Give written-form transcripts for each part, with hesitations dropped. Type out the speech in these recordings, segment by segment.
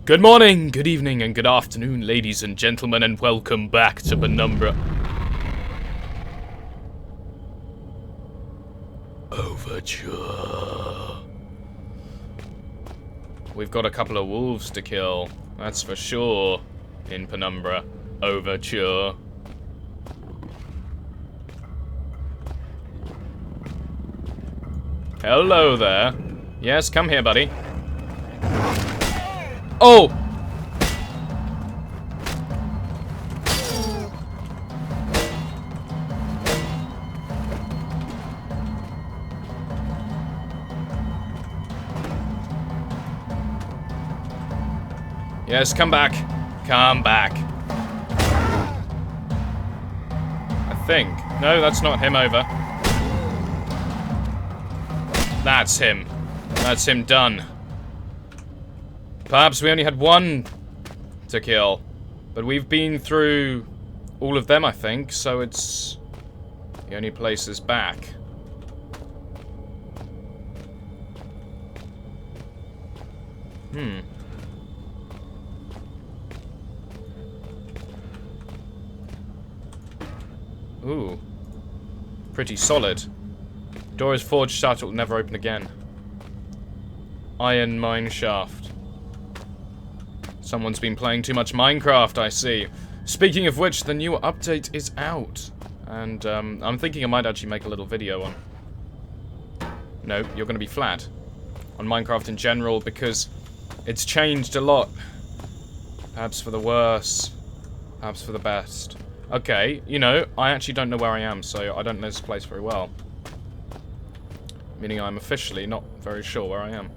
Good morning, good evening, and good afternoon, ladies and gentlemen, and welcome back to Penumbra Overture. We've got a couple of wolves to kill, that's for sure, in Penumbra Overture. Hello there. Yes, come here, buddy. Oh! Yes, come back. Come back. I think. No, that's not him over. That's him. That's him done. Perhaps we only had one to kill. But we've been through all of them, I think, so it's the only place is back. Ooh. Pretty solid. Door is forged shut, it will never open again. Iron mine shaft. Someone's been playing too much Minecraft, I see. Speaking of which, the new update is out. And I'm thinking I might actually make a little video on... No, you're going to be flat. On Minecraft in general, because it's changed a lot. Perhaps for the worse. Perhaps for the best. Okay, you know, I actually don't know where I am, so I don't know this place very well. Meaning I'm officially not very sure where I am.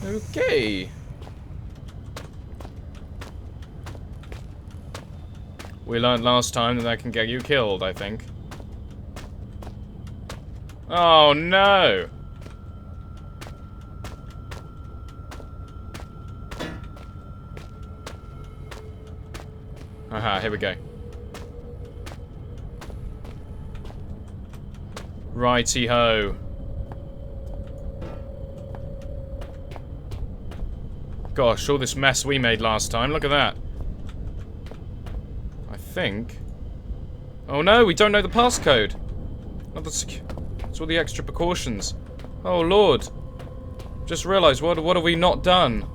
Okay. We learned last time that can get you killed, I think. Oh no! Aha, here we go. Righty-ho. Gosh, all this mess we made last time, look at that. I think... Oh no, we don't know the passcode! Not the it's all the extra precautions. Oh lord. Just realised, what have we not done?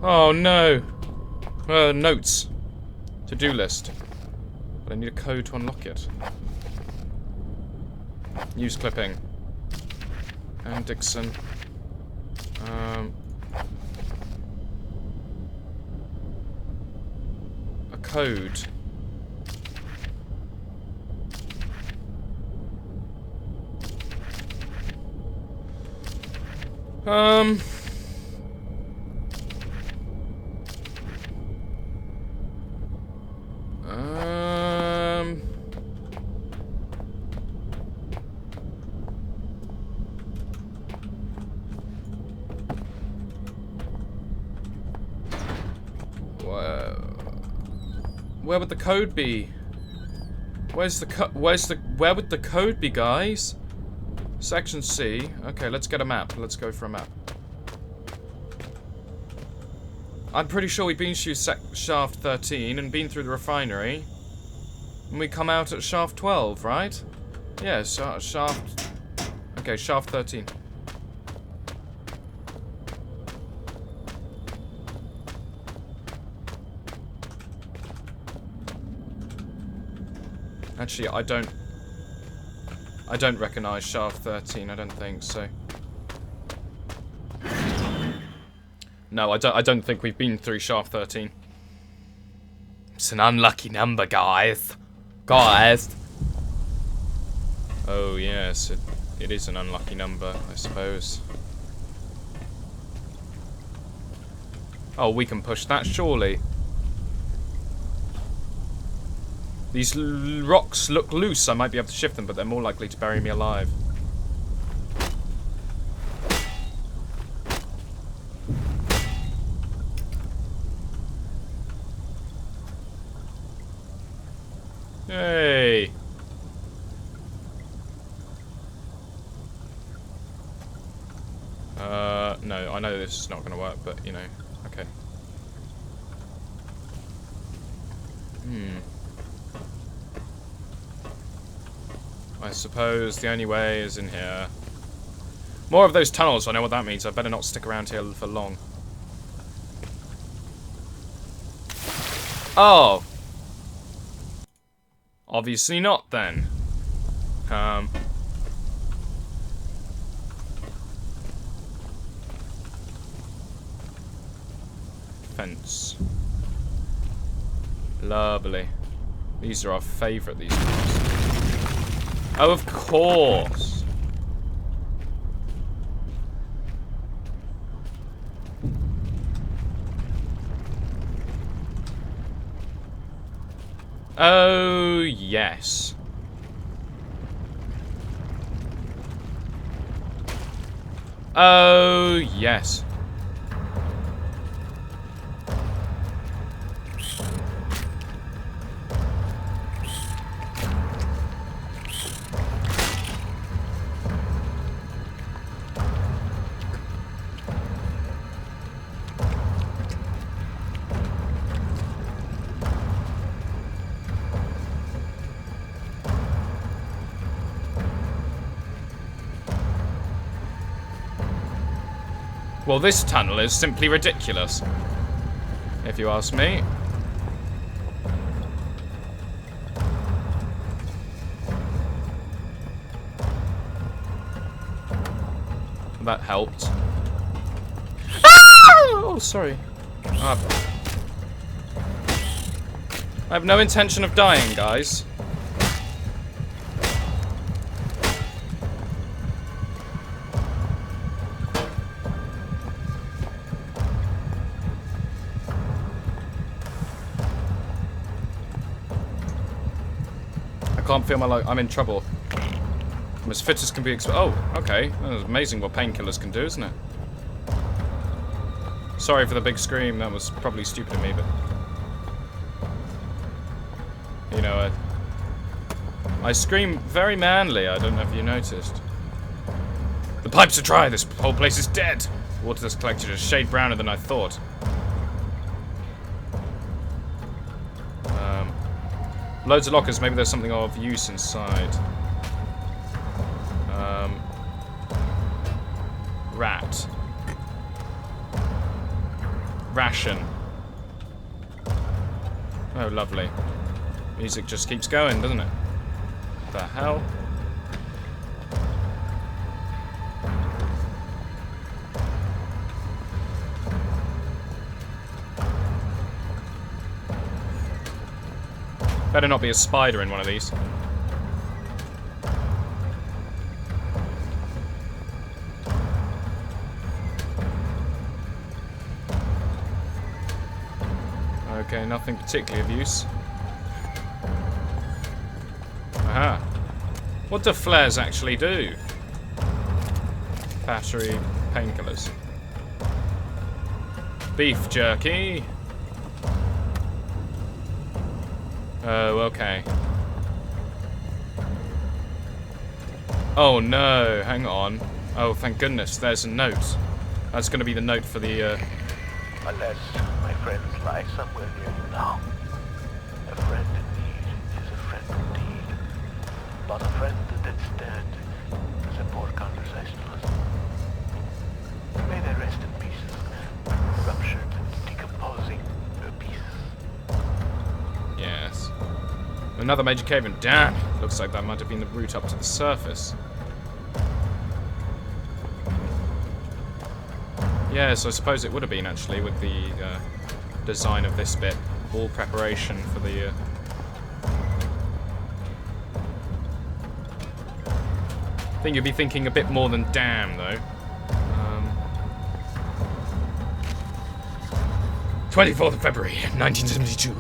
Oh no. Notes. To-do list. But I need a code to unlock it. Use clipping. And Dixon. A code. Where would the code be? Where would the code be, guys? Section C. Okay, let's get a map. Let's go for a map. I'm pretty sure we've been through shaft 13 and been through the refinery. And we come out at shaft 12, right? Yeah, shaft... Okay, shaft 13. Actually, I don't recognise shaft 13, I don't think so. No, I don't think we've been through shaft 13. It's an unlucky number, guys. Guys. Oh, yes, it is an unlucky number, I suppose. Oh, we can push that, surely. These rocks look loose. I might be able to shift them, but they're more likely to bury me alive. Hey. No, I know this is not going to work, but, you know, okay. I suppose the only way is in here. More of those tunnels, I know what that means. I better not stick around here for long. Oh! Obviously not, then. Fence. Lovely. These are our favourite, these ones. Oh, of course. Oh, yes. Oh, yes. Well, this tunnel is simply ridiculous, if you ask me. That helped. Oh, sorry. I have no intention of dying, guys. I can't feel my life. I'm in trouble. I'm as fit as can be. Oh, okay. That's amazing what painkillers can do, isn't it? Sorry for the big scream. That was probably stupid of me, but you know, I scream very manly. I don't know if you noticed. The pipes are dry. This whole place is dead. The water that's collected is a shade browner than I thought. Loads of lockers. Maybe there's something of use inside. Rat. Ration. Oh, lovely. Music just keeps going, doesn't it? What the hell? Better not be a spider in one of these. Okay, nothing particularly of use. Aha. What do flares actually do? Battery painkillers. Beef jerky. Oh, okay. Oh no, hang on. Oh, thank goodness, there's a note. That's going to be the note for the, Unless my friends lie somewhere near you now. A friend in need is a friend indeed. But a friend that's dead is a poor conversationalist. May they rest in pieces, ruptured and decomposing their pieces. yes. Another major cave-in. Damn! Looks like that might have been the route up to the surface. Yes, I suppose it would have been, actually, with the design of this bit. All preparation for the... I think you'd be thinking a bit more than damn, though. 24th of February, 1972.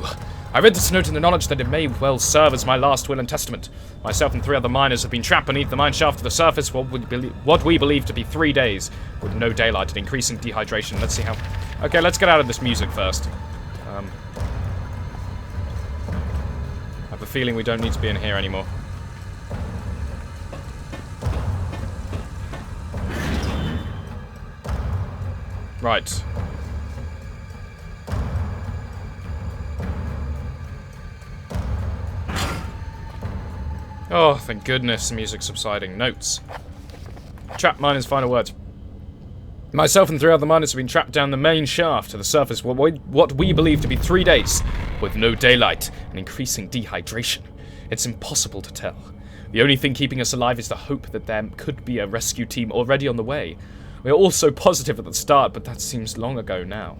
I read this note in the knowledge that it may well serve as my last will and testament. Myself and 3 other miners have been trapped beneath the mine shaft to the surface for what we believe to be 3 days, with no daylight and increasing dehydration. Let's see how... Okay, let's get out of this music first. I have the feeling we don't need to be in here anymore. Right. Oh, thank goodness the music's subsiding. Notes. Trapped miners' final words. Myself and 3 other miners have been trapped down the main shaft to the surface for what we believe to be 3 days, with no daylight and increasing dehydration. It's impossible to tell. The only thing keeping us alive is the hope that there could be a rescue team already on the way. We were all so positive at the start, but that seems long ago now.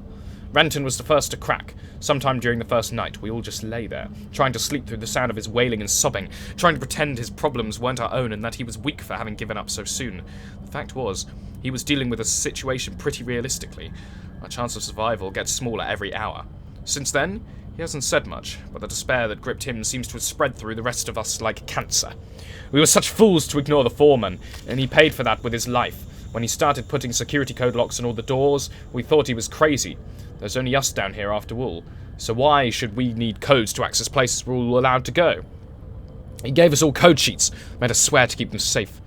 Renton was the first to crack. Sometime during the first night, we all just lay there, trying to sleep through the sound of his wailing and sobbing, trying to pretend his problems weren't our own and that he was weak for having given up so soon. The fact was, he was dealing with a situation pretty realistically. Our chance of survival gets smaller every hour. Since then, he hasn't said much, but the despair that gripped him seems to have spread through the rest of us like cancer. We were such fools to ignore the foreman, and he paid for that with his life. When he started putting security code locks on all the doors, we thought he was crazy. There's only us down here after all, so why should we need codes to access places we're all allowed to go? He gave us all code sheets, made us swear to keep them safe.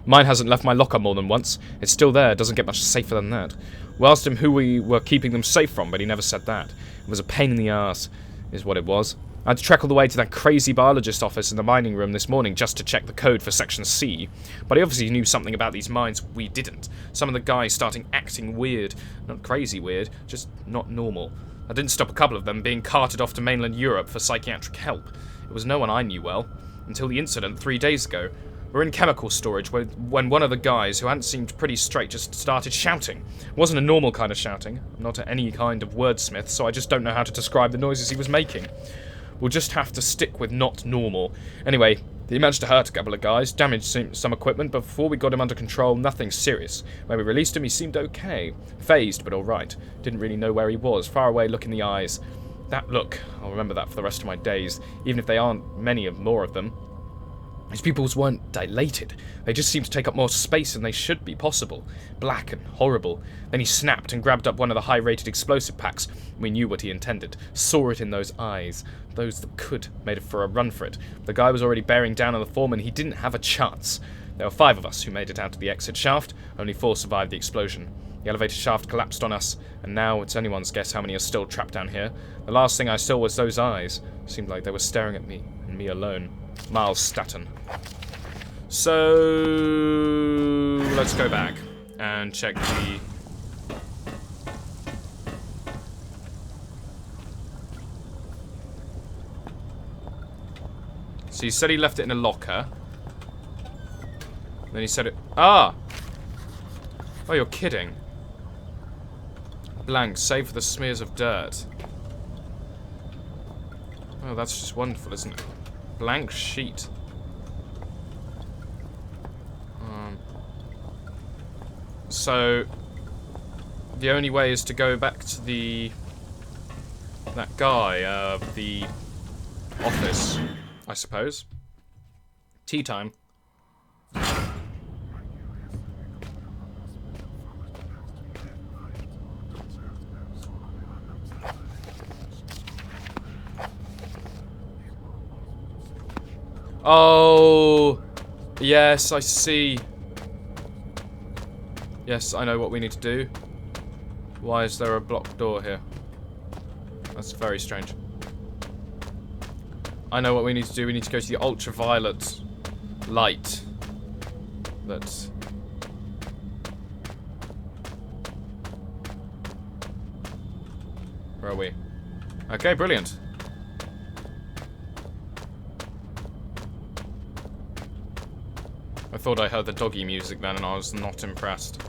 Mine hasn't left my locker more than once. It's still there, doesn't get much safer than that. We asked him who we were keeping them safe from, but he never said that. It was a pain in the arse, is what it was. I had to trek all the way to that crazy biologist office in the mining room this morning just to check the code for Section C. But he obviously knew something about these mines we didn't. Some of the guys starting acting weird. Not crazy weird, just not normal. I didn't stop a couple of them being carted off to mainland Europe for psychiatric help. It was no one I knew well. Until the incident 3 days ago. We're in chemical storage when one of the guys, who hadn't seemed pretty straight, just started shouting. It wasn't a normal kind of shouting. I'm not any kind of wordsmith, so I just don't know how to describe the noises he was making. We'll just have to stick with not normal. Anyway, he managed to hurt a couple of guys, damaged some equipment, but before we got him under control, nothing serious. When we released him, he seemed okay. Phased, but alright. Didn't really know where he was. Far away, look in the eyes. That look, I'll remember that for the rest of my days, even if they aren't many more of them. His pupils weren't dilated. They just seemed to take up more space than they should be possible. Black and horrible. Then he snapped and grabbed up one of the high-rated explosive packs. We knew what he intended. Saw it in those eyes. Those that could made it for a run for it. The guy was already bearing down on the foreman. He didn't have a chance. There were 5 of us who made it out to the exit shaft. Only 4 survived the explosion. The elevator shaft collapsed on us, and now it's anyone's guess how many are still trapped down here. The last thing I saw was those eyes. Seemed like they were staring at me, and me alone. Miles Staton. So let's go back and check the... So he said he left it in a locker. Then he said it... Ah! Oh, you're kidding. Blank, save for the smears of dirt. Oh, that's just wonderful, isn't it? Blank sheet. So the only way is to go back to that guy, the office, I suppose. Tea time. Oh, yes, I see. Yes, I know what we need to do. Why is there a blocked door here? That's very strange. I know what we need to do. We need to go to the ultraviolet light. That's... Where are we? Okay, brilliant. I thought I heard the doggy music then and I was not impressed.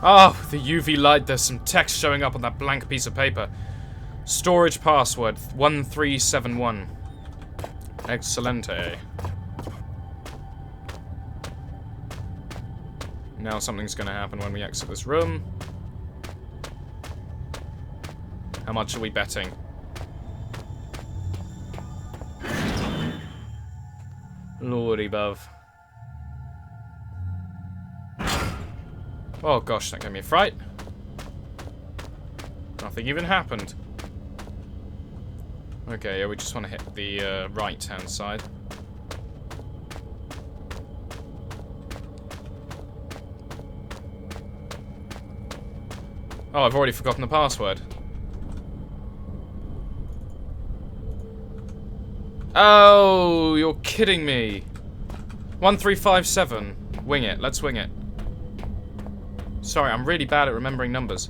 Oh, the UV light, there's some text showing up on that blank piece of paper. Storage password 1371. Excelente. Now something's gonna happen when we exit this room. How much are we betting? Lordy above. Oh gosh, that gave me a fright. Nothing even happened. Okay, yeah, we just want to hit the right-hand side. Oh, I've already forgotten the password. Oh, you're kidding me. 1357. Wing it. Let's wing it. Sorry, I'm really bad at remembering numbers.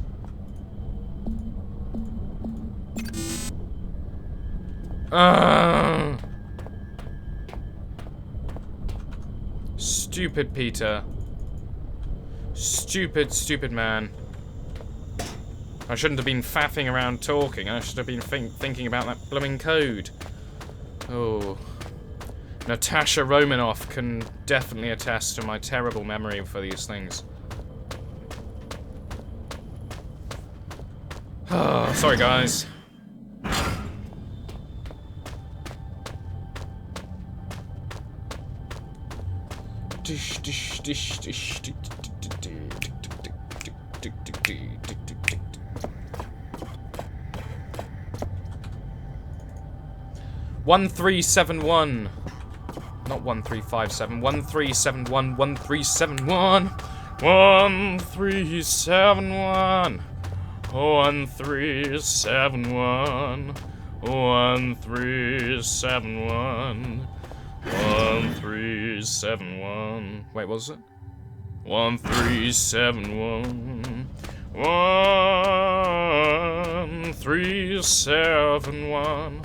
Stupid Peter. Stupid man. I shouldn't have been faffing around talking. I should have been thinking about that blooming code. Oh. Natasha Romanoff can definitely attest to my terrible memory for these things. Oh, sorry guys. Dish, dish, dish, dish, 1371. Not 1357. 1371. 1371. 1371. 1371. 1371. 1371. Wait, what was it? 1371. 1371.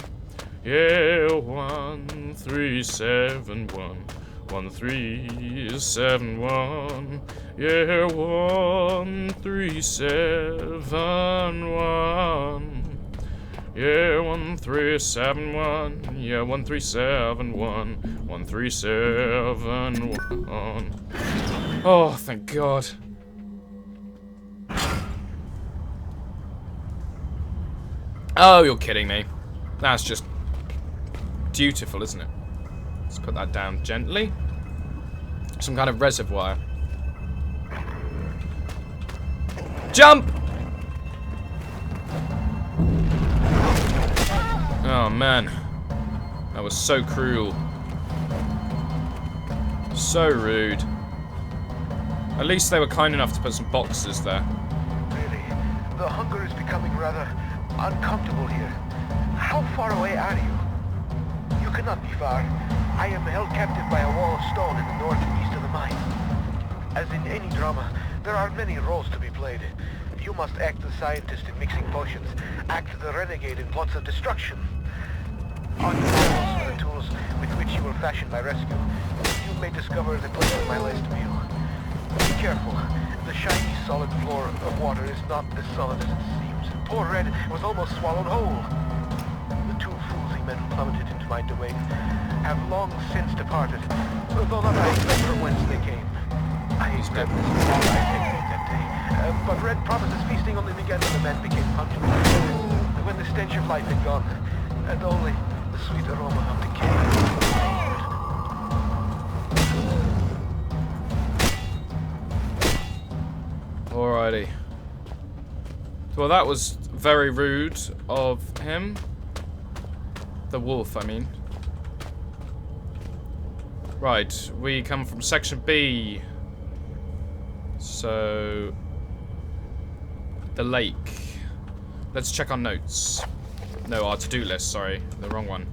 Yeah, 1371. 1371. Yeah, 1371. Yeah, 1371. Yeah, 1371. 1371. Oh, thank God. Oh, you're kidding me. That's just dutiful, isn't it? Let's put that down gently. Some kind of reservoir. Jump! Oh man, that was so cruel. So rude. At least they were kind enough to put some boxes there. Really, the hunger is becoming rather uncomfortable here. How far away are you? You cannot be far. I am held captive by a wall of stone in the north and east of the mine. As in any drama, there are many roles to be played. You must act the scientist in mixing potions, act the renegade in plots of destruction. On your tools are the tools with which you will fashion my rescue. You may discover the place of my last meal. Be careful. The shiny, solid floor of water is not as solid as it seems. Poor Red was almost swallowed whole. The two foolsy men who plummeted into my domain have long since departed, though not I remember whence they came. I expect this is all I take that day. But Red promises feasting only began when the men became pungent. When the stench of life had gone, and only the sweet aroma of decay lingered. Alrighty. Well, that was very rude of him. The wolf, I mean. Right, we come from section B. So, the lake. Let's check our notes. No, our to-do list, sorry. The wrong one.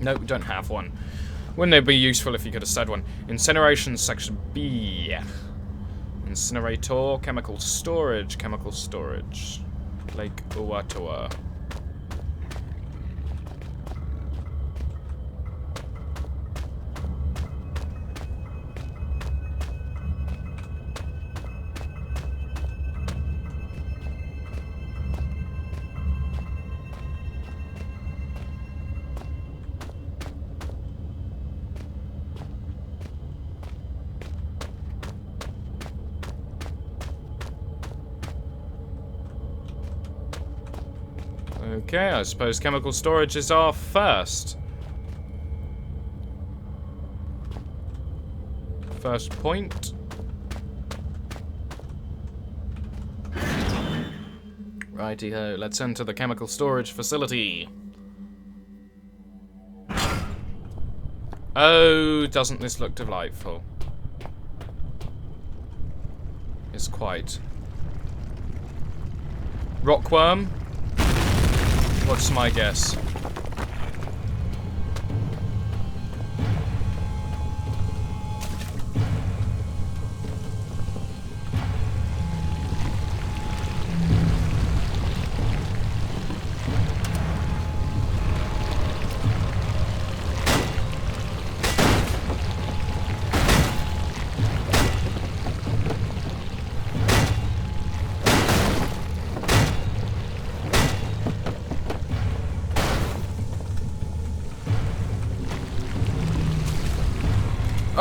No, we don't have one. Wouldn't it be useful if you could have said one? Incineration, section B. Incinerator, chemical storage, Lake Uatua. Okay, I suppose chemical storage is our first. First point. Righty-ho, let's enter the chemical storage facility. Oh, doesn't this look delightful? It's quite. Rockworm? What's my guess?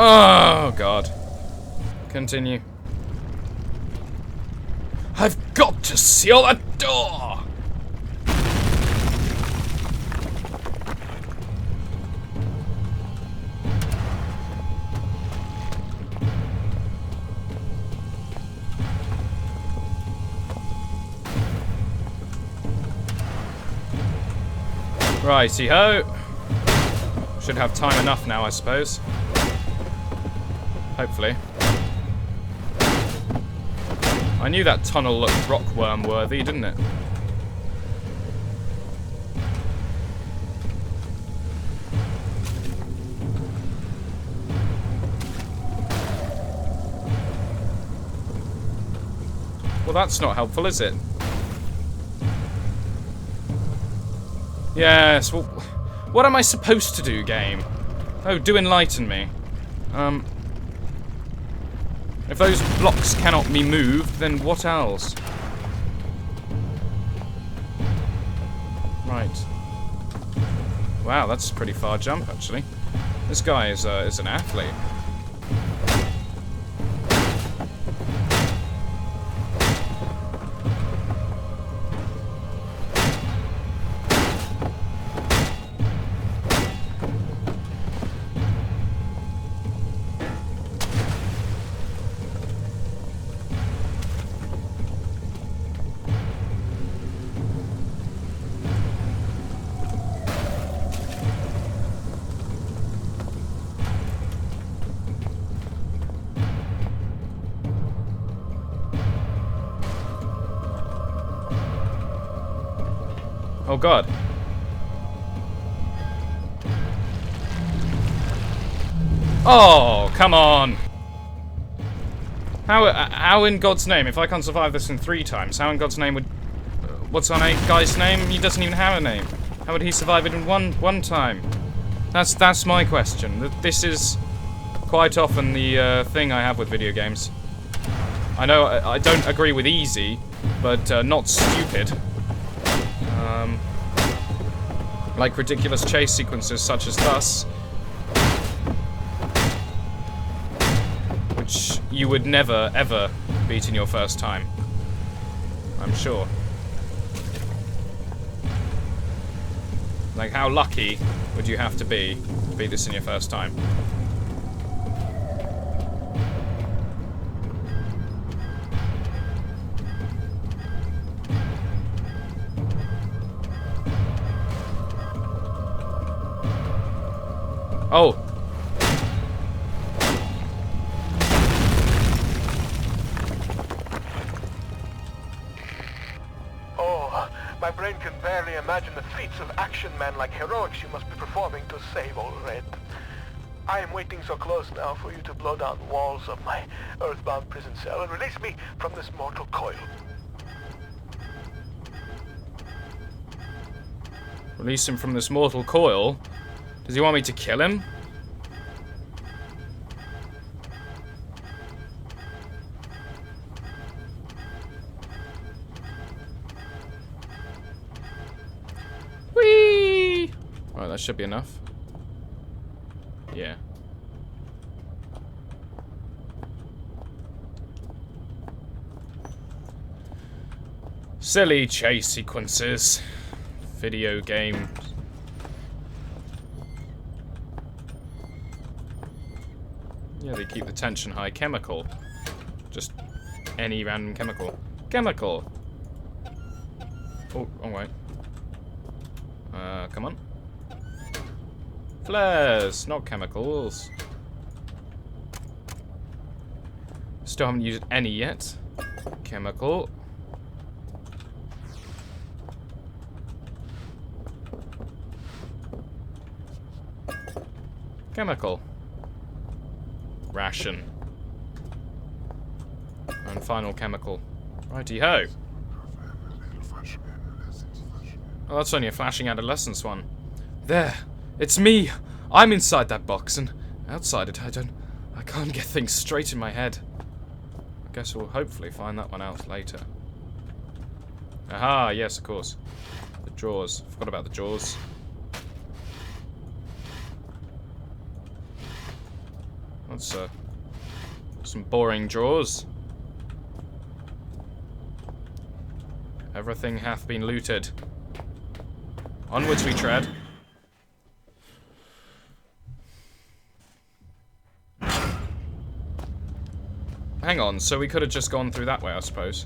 Oh, God. Continue. I've got to seal that door! Righty-ho. Should have time enough now, I suppose. Hopefully. I knew that tunnel looked rockworm worthy, didn't it? Well, that's not helpful, is it? Yes, well, what am I supposed to do, game? Oh, do enlighten me. If those blocks cannot be moved, then what else? Right. Wow, that's a pretty far jump, actually. This guy is an athlete. Oh God. Oh, come on. How in God's name, if I can't survive this in 3 times, how in God's name would... what's our guy's name? He doesn't even have a name. How would he survive it in one time? That's my question. This is quite often the thing I have with video games. I know I don't agree with easy, but not stupid. Like ridiculous chase sequences such as thus, which you would never, ever beat in your first time. I'm sure. Like, how lucky would you have to be to beat this in your first time? Oh. Oh, my brain can barely imagine the feats of action man-like heroics you must be performing to save old Red. I am waiting so close now for you to blow down the walls of my earthbound prison cell and release me from this mortal coil. Release him from this mortal coil? Does he want me to kill him? Whee! Right, that should be enough. Yeah. Silly chase sequences. video games. Yeah, they keep the tension high. Chemical. Just any random chemical. Chemical! Oh, wrong way. Come on. Flares, not chemicals. Still haven't used any yet. Chemical. Chemical. Ration. And final chemical. Righty-ho. Oh, that's only a flashing adolescence one. There. It's me. I'm inside that box, and outside it, I can't get things straight in my head. I guess we'll hopefully find that one out later. Aha, yes, of course. The drawers. Forgot about the drawers. That's, some boring drawers. Everything hath been looted. Onwards we tread. Hang on, so we could have just gone through that way, I suppose.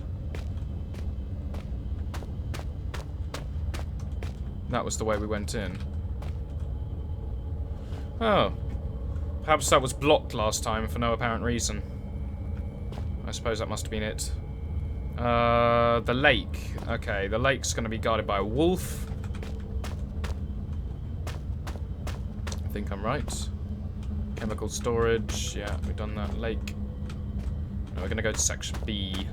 That was the way we went in. Oh. Perhaps that was blocked last time for no apparent reason. I suppose that must have been it. The lake. Okay, the lake's going to be guarded by a wolf. I think I'm right. Chemical storage. Yeah, we've done that. Lake. Now we're going to go to section B.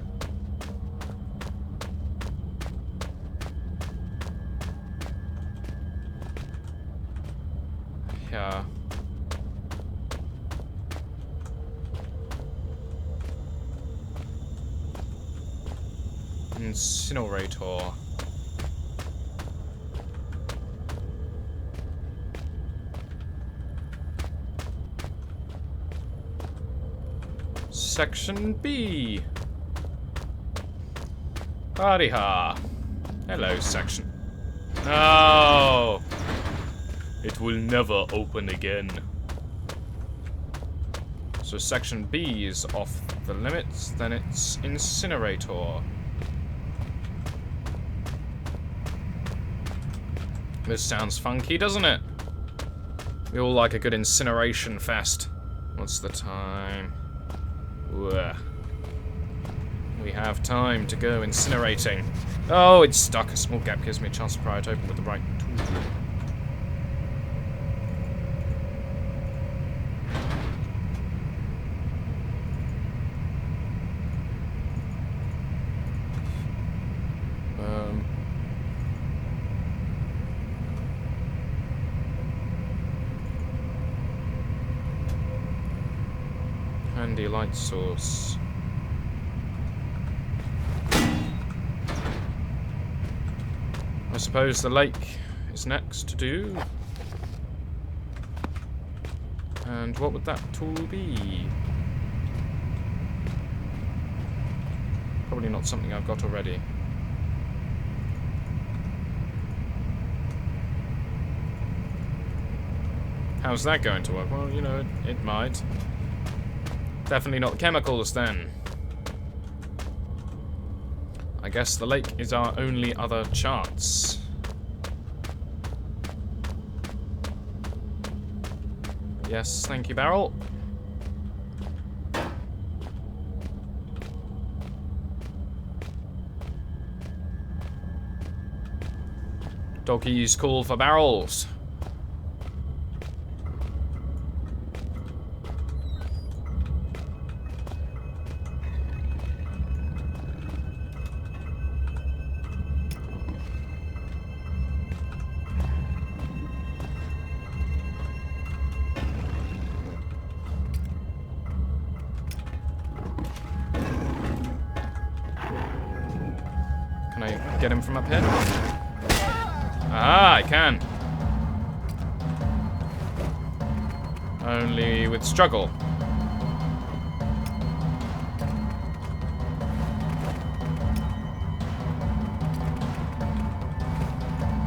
Yeah. Incinerator. Section B. Howdy-ha. Hello, section. No! It will never open again. So section B is off the limits, then it's incinerator. This sounds funky, doesn't it? We all like a good incineration fest. What's the time? Ugh. We have time to go incinerating. Oh, it's stuck. A small gap gives me a chance to pry it open with the right tool. Handy light source. I suppose the lake is next to do. And what would that tool be? Probably not something I've got already. How's that going to work? Well, you know, it might. Definitely not chemicals, then. I guess the lake is our only other chance. Yes, thank you, Barrel. Doggies call for barrels. Can I get him from up here? Ah, I can. Only with struggle.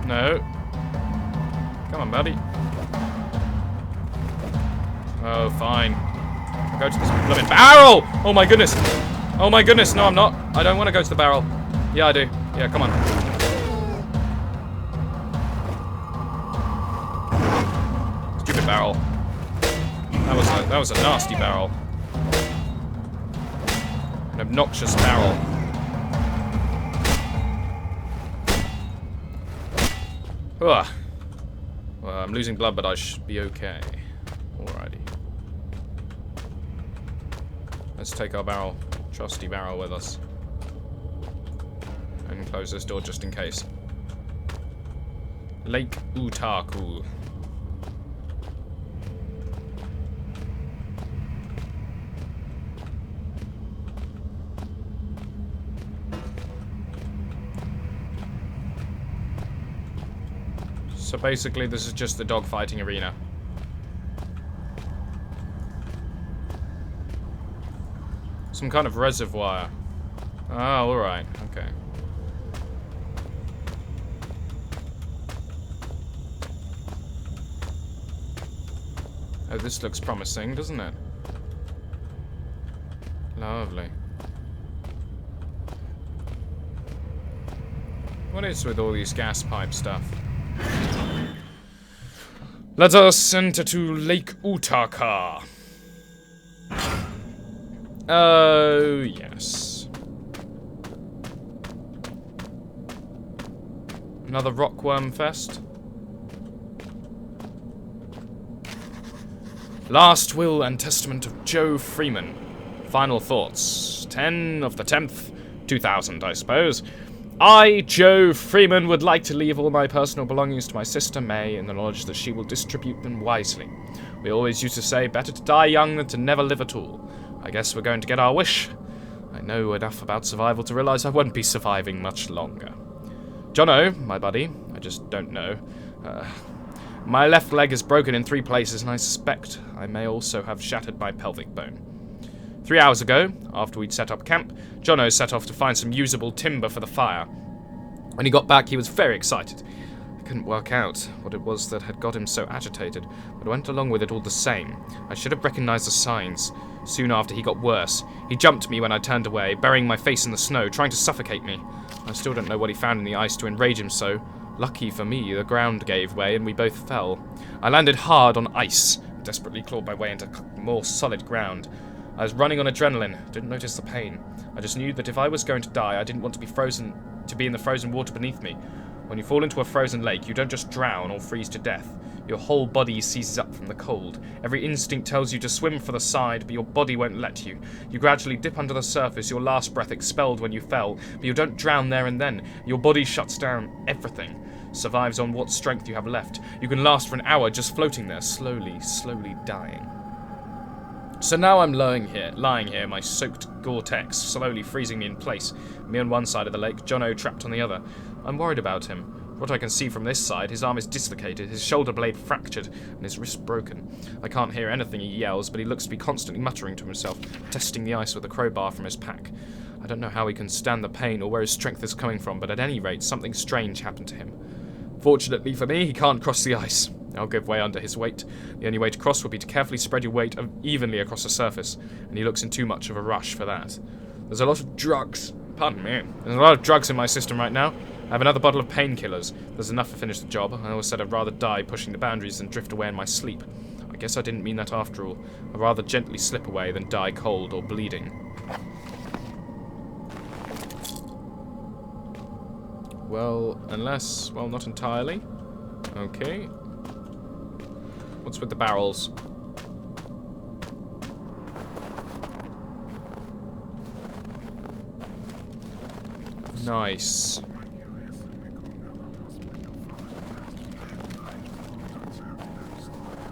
No. Come on, buddy. Oh, fine. I'll go to this blooming barrel! Oh my goodness! Oh my goodness, no I'm not. I don't want to go to the barrel. Yeah, I do. Yeah, come on. Stupid barrel. That was a nasty barrel. An obnoxious barrel. Ugh. Well, I'm losing blood, but I should be okay. Alrighty. Let's take our barrel, trusty barrel, with us. And close this door just in case. Lake Utaku. So basically, this is just the dogfighting arena. Some kind of reservoir. Oh, alright. Okay. Oh, this looks promising, doesn't it? Lovely. What is with all these gas pipe stuff? Let us enter to Lake Utaka. Oh, yes. Another rockworm fest. Last will and testament of Joe Freeman. Final thoughts. 10 of the 10th, 2000, I suppose. I, Joe Freeman, would like to leave all my personal belongings to my sister May in the knowledge that she will distribute them wisely. We always used to say, better to die young than to never live at all. I guess we're going to get our wish. I know enough about survival to realize I won't be surviving much longer. Jono, my buddy, I just don't know. My left leg is broken in 3 places, and I suspect I may also have shattered my pelvic bone. 3 hours ago, after we'd set up camp, Jono set off to find some usable timber for the fire. When he got back, he was very excited. I couldn't work out what it was that had got him so agitated, but went along with it all the same. I should have recognized the signs. Soon after, he got worse. He jumped me when I turned away, burying my face in the snow, trying to suffocate me. I still don't know what he found in the ice to enrage him so. Lucky for me, the ground gave way and we both fell. I landed hard on ice, desperately clawed my way into more solid ground. I was running on adrenaline, didn't notice the pain. I just knew that if I was going to die, I didn't want to be in the frozen water beneath me. When you fall into a frozen lake, you don't just drown or freeze to death. Your whole body seizes up from the cold. Every instinct tells you to swim for the side, but your body won't let you. You gradually dip under the surface, your last breath expelled when you fell, but you don't drown there and then. Your body shuts down. Everything survives on what strength you have left. You can last for an hour just floating there, slowly, slowly dying. So now I'm lying here, my soaked Gore-Tex slowly freezing me in place. Me on one side of the lake, Jono trapped on the other. I'm worried about him. From what I can see from this side, his arm is dislocated, his shoulder blade fractured, and his wrist broken. I can't hear anything he yells, but he looks to be constantly muttering to himself, testing the ice with a crowbar from his pack. I don't know how he can stand the pain or where his strength is coming from, but at any rate, something strange happened to him. Fortunately for me, he can't cross the ice. I'll give way under his weight. The only way to cross would be to carefully spread your weight evenly across the surface, and he looks in too much of a rush for that. There's a lot of drugs. Pardon me. There's a lot of drugs in my system right now. I have another bottle of painkillers. There's enough to finish the job. I always said I'd rather die pushing the boundaries than drift away in my sleep. I guess I didn't mean that after all. I'd rather gently slip away than die cold or bleeding. Well, not entirely. Okay. What's with the barrels? Nice.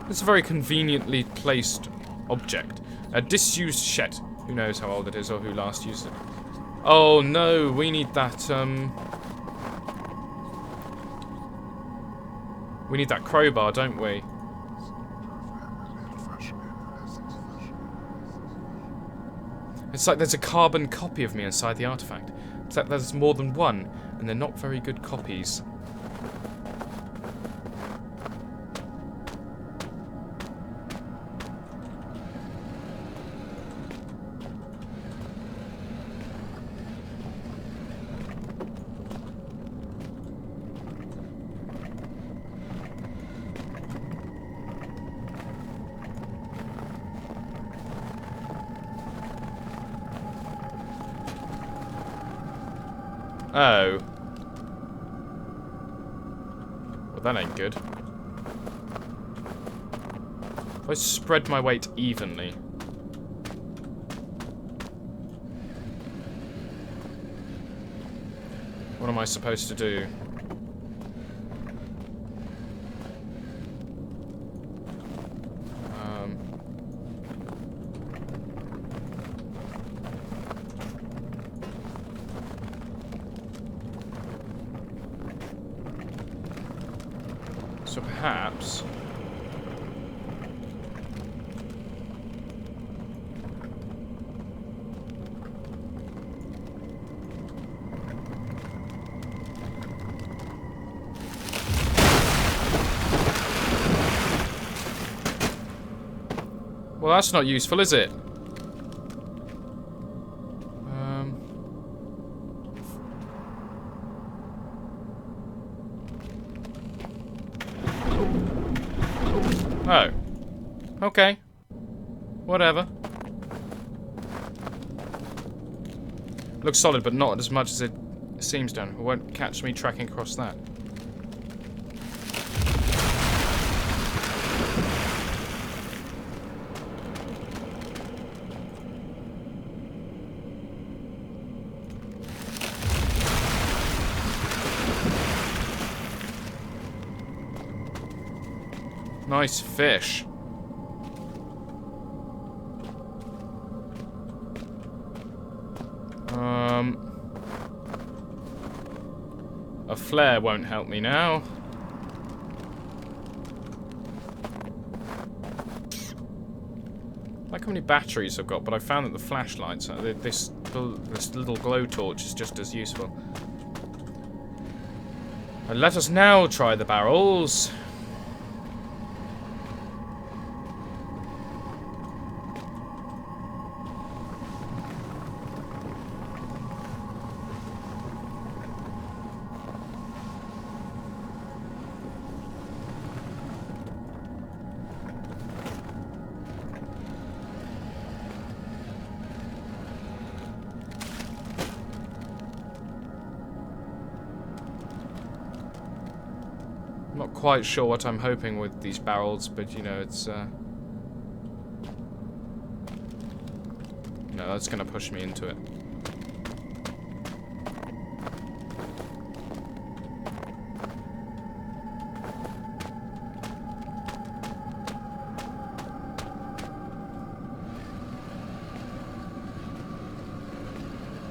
It's a very conveniently placed object. A disused shed. Who knows how old it is or who last used it. Oh no, we need that, we need that crowbar, don't we? It's like there's a carbon copy of me inside the artifact. It's like there's more than one, and they're not very good copies. Oh. Well, that ain't good. If I spread my weight evenly. What am I supposed to do? So perhaps... Well, that's not useful, is it? Oh. Okay. Whatever. Looks solid, but not as much as it seems down. It won't catch me tracking across that. Nice fish. A flare won't help me now. Like how many batteries I've got, but I found that the flashlights, this little glow torch is just as useful. And let us now try the barrels. Not quite sure what I'm hoping with these barrels, but you know, it's no, that's gonna push me into it.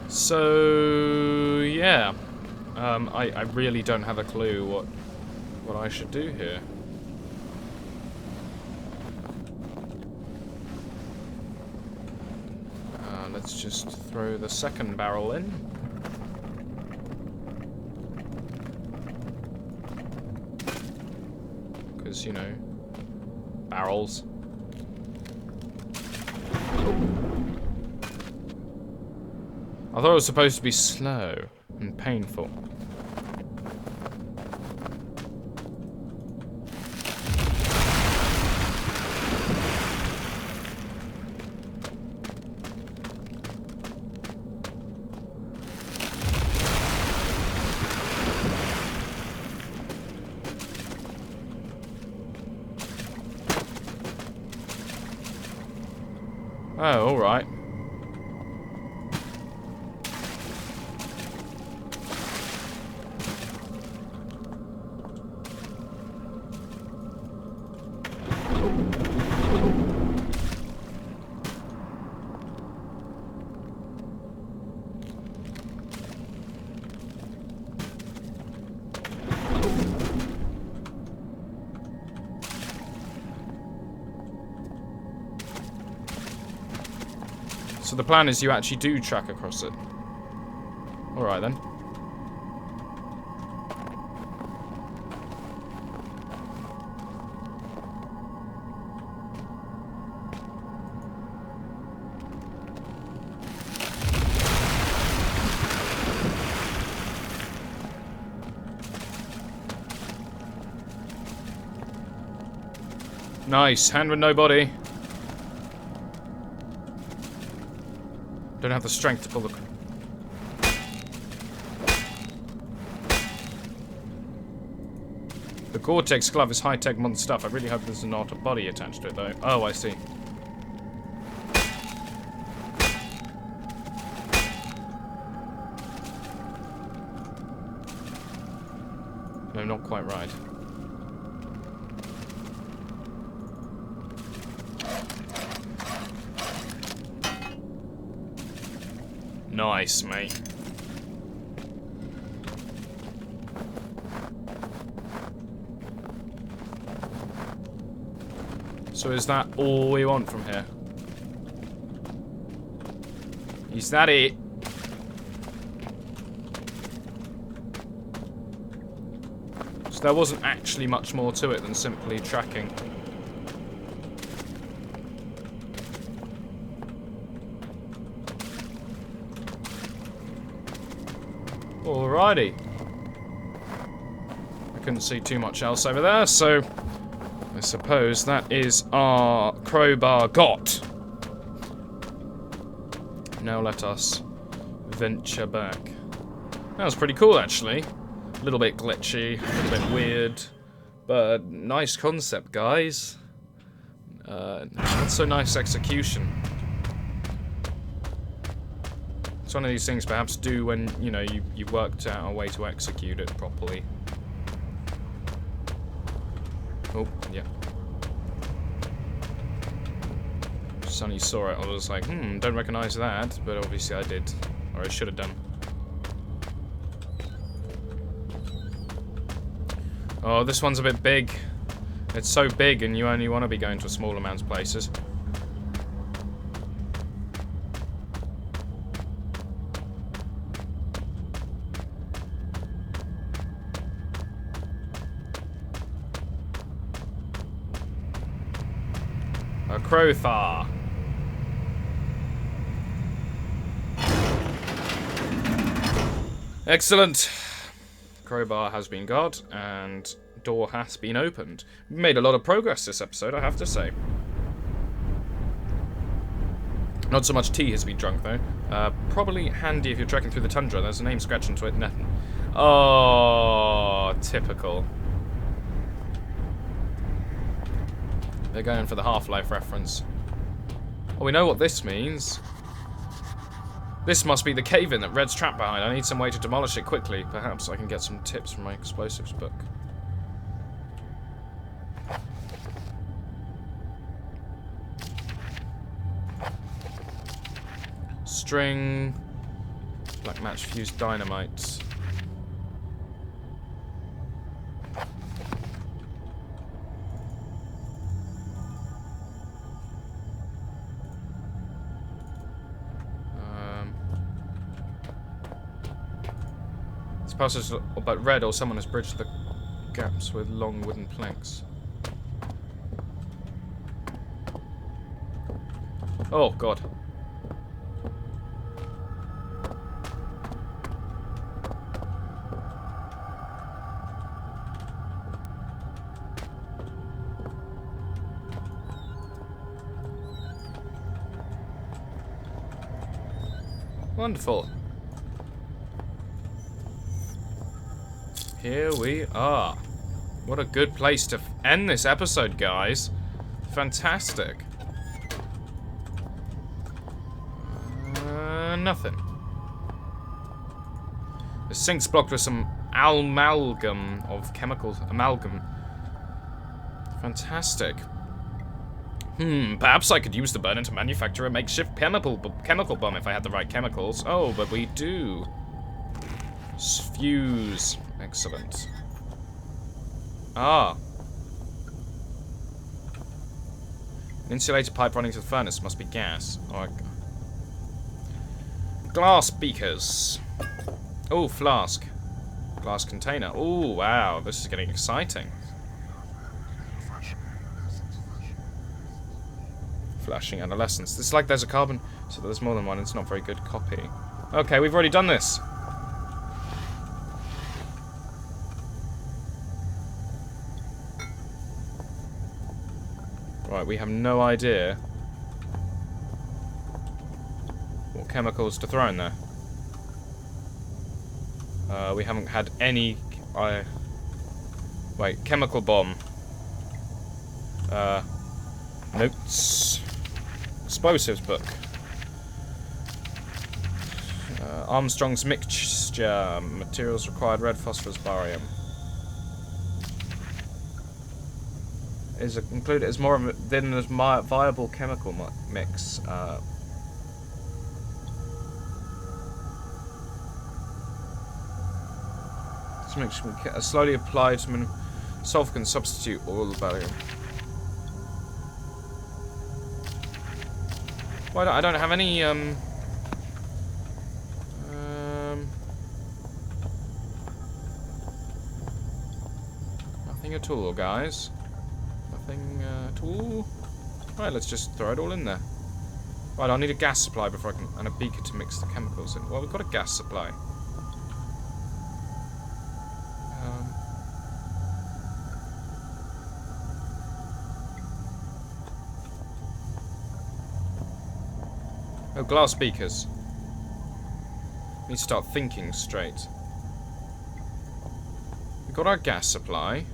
So yeah, I really don't have a clue what I should do here. Let's just throw the second barrel in. Because, you know, barrels. I thought it was supposed to be slow and painful. Oh, alright. So the plan is you actually do track across it. Alright then. Nice, hand with no body. Don't have the strength to pull the... Gore-Tex glove is high-tech modern stuff. I really hope there's not a body attached to it, though. Oh, I see. No, not quite right. Nice, mate. So is that all we want from here? Is that it? So there wasn't actually much more to it than simply tracking. Alrighty. I couldn't see too much else over there, so I suppose that is our crowbar got. Now let us venture back. That was pretty cool, actually. A little bit glitchy, a little bit weird, but nice concept, guys. Not so nice execution. It's one of these things perhaps do when, you know, you've worked out a way to execute it properly. Oh, yeah. Sonny saw it, I was like, don't recognize that, but obviously I did. Or I should have done. Oh, this one's a bit big. It's so big and you only want to be going to a small amount of places. A crowbar. Excellent. Crowbar has been got, and door has been opened. We made a lot of progress this episode, I have to say. Not so much tea has been drunk, though. Probably handy if you're trekking through the tundra. There's a name scratched into it. Nothing. Oh, typical. They're going for the Half-Life reference. Well, we know what this means. This must be the cave-in that Red's trapped behind. I need some way to demolish it quickly. Perhaps I can get some tips from my explosives book. String. Black match fused dynamite. Passage about Red or someone has bridged the gaps with long wooden planks. Oh god. Wonderful. Here we are. What a good place to end this episode, guys. Fantastic. Nothing. The sink's blocked with some amalgam of chemicals. Amalgam. Fantastic. Perhaps I could use the burner to manufacture a makeshift chemical bomb if I had the right chemicals. Oh, but we do. Fuse. Excellent. Ah. An insulated pipe running to the furnace must be gas. Oh, glass beakers. Oh, flask. Glass container. Oh, wow. This is getting exciting. Flashing adolescence. It's like there's a carbon, so there's more than one. It's not very good copy. Okay, we've already done this. Right, we have no idea what chemicals to throw in there. We haven't had any... Wait, chemical bomb. Notes. Explosives book. Armstrong's mixture. Materials required: red phosphorus, barium. Is included as more than a viable chemical mix. This mix slowly applied to sulfur can substitute all the barium. Why I don't have any nothing at all, guys. Nothing at all. Right, let's just throw it all in there. Right, I'll need a gas supply before I can, and a beaker to mix the chemicals in. Well, we've got a gas supply. Oh, glass beakers. Need to start thinking straight. We've got our gas supply.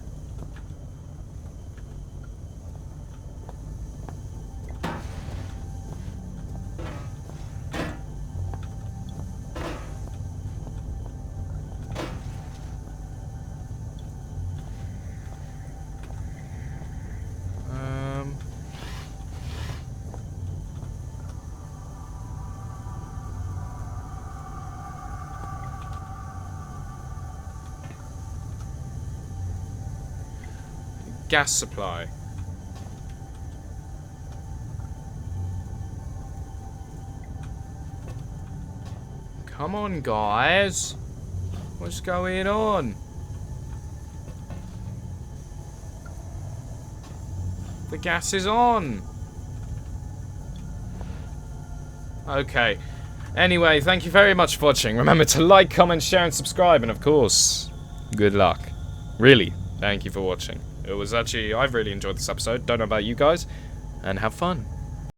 Gas supply. Come on, guys. What's going on? The gas is on. Okay. Anyway, thank you very much for watching. Remember to like, comment, share, and subscribe. And of course, good luck. Really, thank you for watching. It was actually, I've really enjoyed this episode. Don't know about you guys. And have fun.